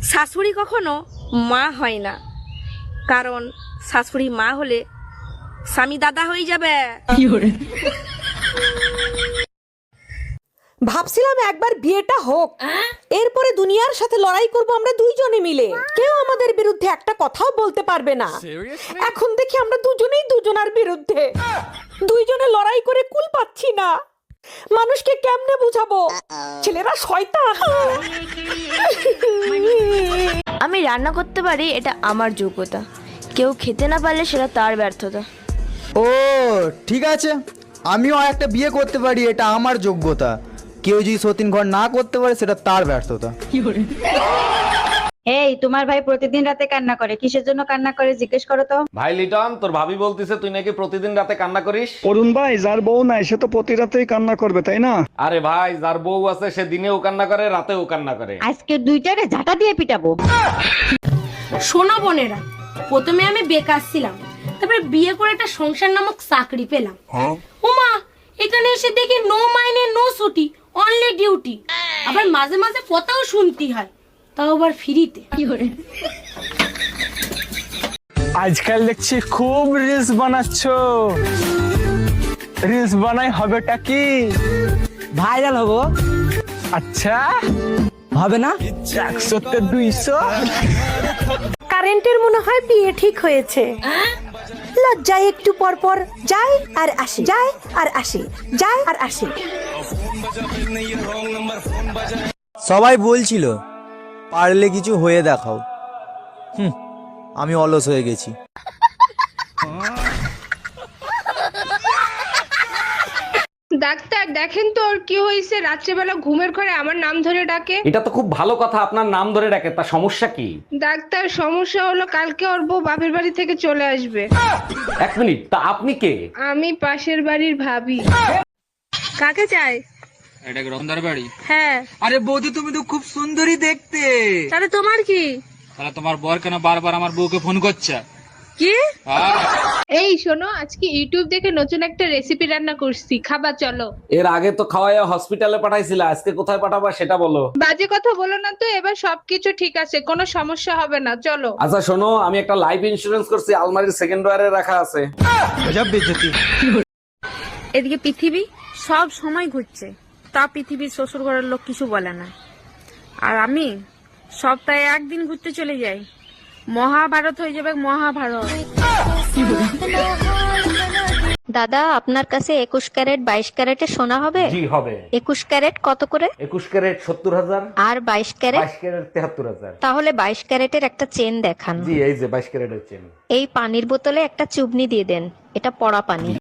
শাশুড়ি কখনো মা হয় না, কারণ শাশুড়ি মা হলে স্বামী দাদা হয়ে যাবে। ভাবছিলাম একবার বিয়েটা হোক, এরপরে দুনিয়ার সাথে লড়াই করব আমরা দুইজনে মিলে, কেউ আমাদের বিরুদ্ধে একটা কথাও বলতে পারবে না। এখন দেখি আমরা দুজনেই দুজনার বিরুদ্ধে, দুইজনে লড়াই করে কুল পাচ্ছি না। মানুষকে কেমনে বুঝাবো, ছেলেরা শয়তান। আমি রান্না করতে পারি, এটা আমার যোগ্যতা। কেউ খেতে না পারলে সেটা তার ব্যর্থতা। ও ঠিক আছে, আমিও একটা বিয়ে করতে পারি, এটা আমার যোগ্যতা। কেউ যদি সতীন ঘর না করতে পারে সেটা তার ব্যর্থতা। এই তোমার ভাই প্রতিদিন রাতে কান্না করে, কিসের জন্য কান্না করে জিজ্ঞেস করো তো। ভাই লিটন, তোর ভাবি বলতিছে তুই নাকি প্রতিদিন রাতে কান্না করিস। অরুণ ভাই, যার বউ নাই সে তো প্রতি রাতেই কান্না করবে, তাই না? আরে ভাই, যার বউ আছে সে দিনেও কান্না করে, রাতেও কান্না করে। আজকে দুইটারে ঝাঁটা দিয়ে পিটাবো। শোনো বোনেরা, প্রথমে আমি বেকার ছিলাম, তারপরে বিয়ে করে একটা সংসার নামক চাকরি পেলাম। ওমা, এখানে এসে দেখি নো মাইনে নো ছুটি, অনলি ডিউটি। আবার মাঝে মাঝে কথাও শুনতে হয়, তাও আবার ফ্রিতে। আজকাল দেখছি খুব রিলস বানাচ্ছো। রিলস বানাই হবেটা কি? ভাইরাল হবো। আচ্ছা হবে না? 100 তে 200। কারেন্টের মনে হয় বিয়ে ঠিক হয়েছে। লজ্জায় একটু পর পর যায় আর আসে, যায় আর আসে, যায় আর আসে। সবাই বলছিল পারলে কিছু হয়ে দেখাও। আমি অলস হয়ে গেছি। ডাক্তার দেখেন তো ওর কি হয়েছে, রাত্রেবেলা ঘুমের ঘরে আমার নাম ধরে ডাকে। এটা তো খুব ভালো কথা, আপনার নাম ধরে ডাকে, তা সমস্যা কি? ডাক্তার সমস্যা হলো কালকে ওর বউ বাপের বাড়ি থেকে চলে আসবে। এক মিনিট, তা আপনি কে? আমি পাশের বাড়ির ভাবি। কাকে চাই? এটা কি রতনদার বাড়ি? হ্যাঁ। আরে বৌদি, তুমি তো খুব সুন্দরী দেখতে। তাহলে তোমার কি? তাহলে তোমার বর কেন বারবার আমার বউকে ফোন করছে? কি? এই শোনো, আজকে ইউটিউব দেখে নতুন একটা রেসিপি রান্না করছি, খাবা চলো। এর আগে তো খাওয়াইয়া হসপিটালে পাঠাইছিল, আজকে কোথায় পাঠাবা সেটা বলো। বাজে কথা বলো না তো, এবার সবকিছু ঠিক আছে, কোনো সমস্যা হবে না, চলো। আচ্ছা শোনো, আমি একটা লাইফ ইন্সুরেন্স করছি, আলমারির সেকেন্ড ওয়ারে রাখা আছে। এদিকে পৃথিবী সব সময় ঘুরছে, তা পৃথিবীর শ্বশুর ঘরের লোক কিছু বলে না। আর আমি সপ্তাহে একদিন ঘুরতে চলে যাই, মহাভারত হয়ে যাবে মহাভারত। দাদা, আপনার কাছে 21 ক্যারেট 22 ক্যারেটের সোনা হবে? জি হবে। 21 ক্যারেট কত করে? 21 ক্যারেট 70,000। আর 22 ক্যারেট? 22 ক্যারেট 73,000। তাহলে 22 ক্যারেটের একটা চেন দেখান। জি এই যে 22 ক্যারেটের চেন। এই পানির বোতলে একটা চুবনি দিয়ে দেন, এটা পড়া পানি।